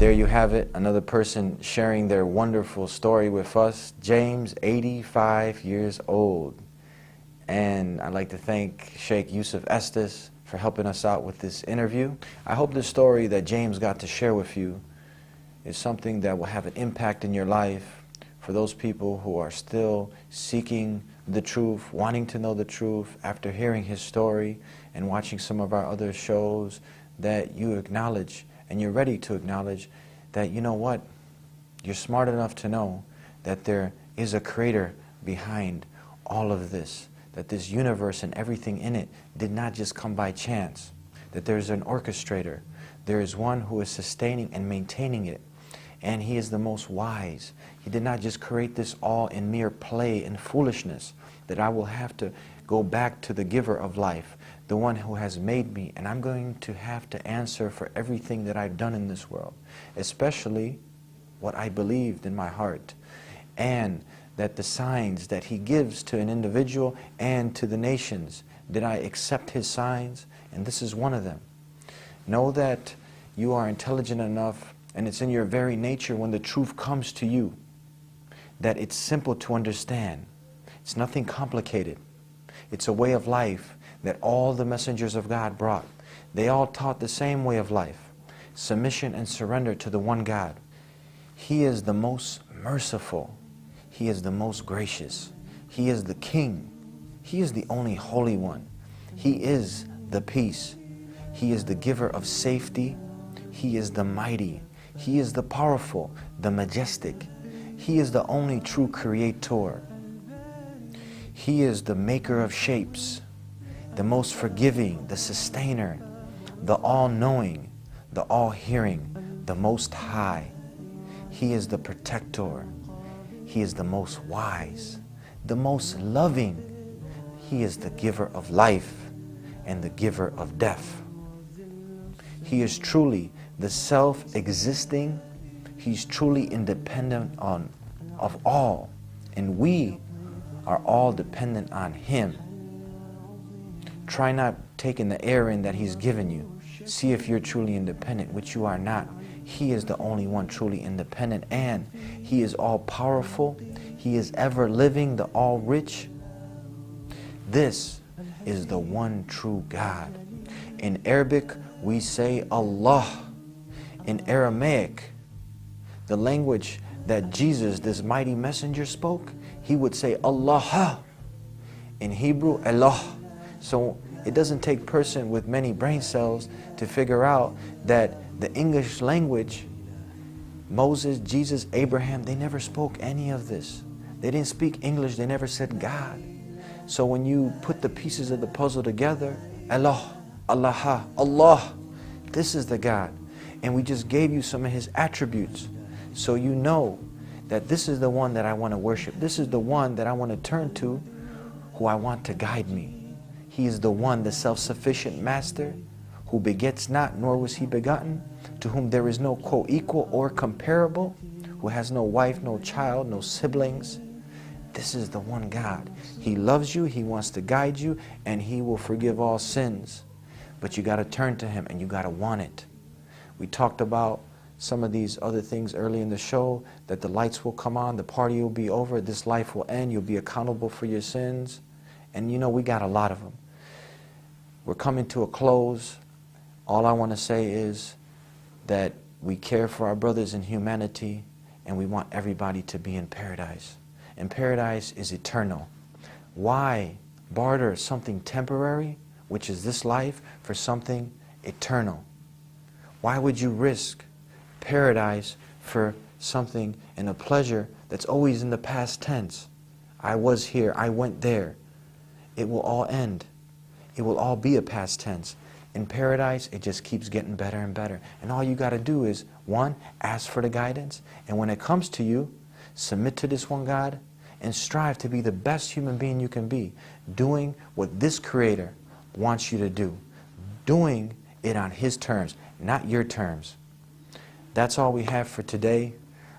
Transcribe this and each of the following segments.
There you have it, another person sharing their wonderful story with us. James, 85 years old. And I'd like to thank Sheikh Yusuf Estes for helping us out with this interview. I hope the story that James got to share with you is something that will have an impact in your life for those people who are still seeking the truth, wanting to know the truth after hearing his story and watching some of our other shows, that you acknowledge and you're ready to acknowledge that, you know what, you're smart enough to know that there is a creator behind all of this, that this universe and everything in it did not just come by chance, that there's an orchestrator, there is one who is sustaining and maintaining it, and he is the most wise. He did not just create this all in mere play and foolishness, that I will have to go back to the giver of life, the one who has made me, and I'm going to have to answer for everything that I've done in this world, especially what I believed in my heart, and that the signs that he gives to an individual and to the nations, did I accept his signs? And this is one of them. Know that you are intelligent enough, and it's in your very nature when the truth comes to you, that it's simple to understand. It's nothing complicated. It's a way of life that all the messengers of God brought. They all taught the same way of life, submission and surrender to the one God. He is the most merciful. He is the most gracious. He is the King. He is the only Holy One. He is the peace. He is the giver of safety. He is the mighty. He is the powerful, the majestic. He is the only true creator. He is the maker of shapes, the most forgiving, the sustainer, the all-knowing, the all-hearing, the most high. He is the protector. He is the most wise, the most loving. He is the giver of life and the giver of death. He is truly the self-existing. He's truly independent of all, and we are all dependent on him. Try not taking the air in that he's given you. See if you're truly independent, which you are not. He is the only one truly independent, and he is all-powerful. He is ever-living, the all-rich. This is the one true God. In Arabic, we say Allah. In Aramaic, the language that Jesus, this mighty messenger, spoke, he would say Allah. In Hebrew, Allah. So it doesn't take a person with many brain cells to figure out that the English language, Moses, Jesus, Abraham, they never spoke any of this. They didn't speak English, they never said God. So when you put the pieces of the puzzle together, Allah, Allah, Allah, this is the God. And we just gave you some of his attributes, so you know that this is the one that I want to worship. This is the one that I want to turn to, who I want to guide me. He is the one, the self-sufficient master, who begets not, nor was he begotten, to whom there is no co-equal or comparable, who has no wife, no child, no siblings. This is the one God. He loves you, he wants to guide you, and he will forgive all sins. But you got to turn to him, and you got to want it. We talked about some of these other things early in the show, that the lights will come on, the party will be over, this life will end, you'll be accountable for your sins. And you know, we got a lot of them. We're coming to a close. All I want to say is that we care for our brothers in humanity, and we want everybody to be in paradise. And paradise is eternal. Why barter something temporary, which is this life, for something eternal? Why would you risk paradise for something and a pleasure that's always in the past tense? I was here, I went there. It will all end. It will all be a past tense. In paradise, it just keeps getting better and better. And all you got to do is, one, ask for the guidance. And when it comes to you, submit to this one God and strive to be the best human being you can be, doing what this Creator wants you to do, doing it on his terms, not your terms. That's all we have for today.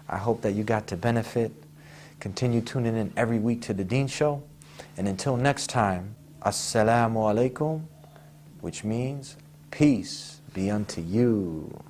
I hope that you got to benefit. Continue tuning in every week to The Deen Show. And until next time, Assalamu alaikum, which means peace be unto you.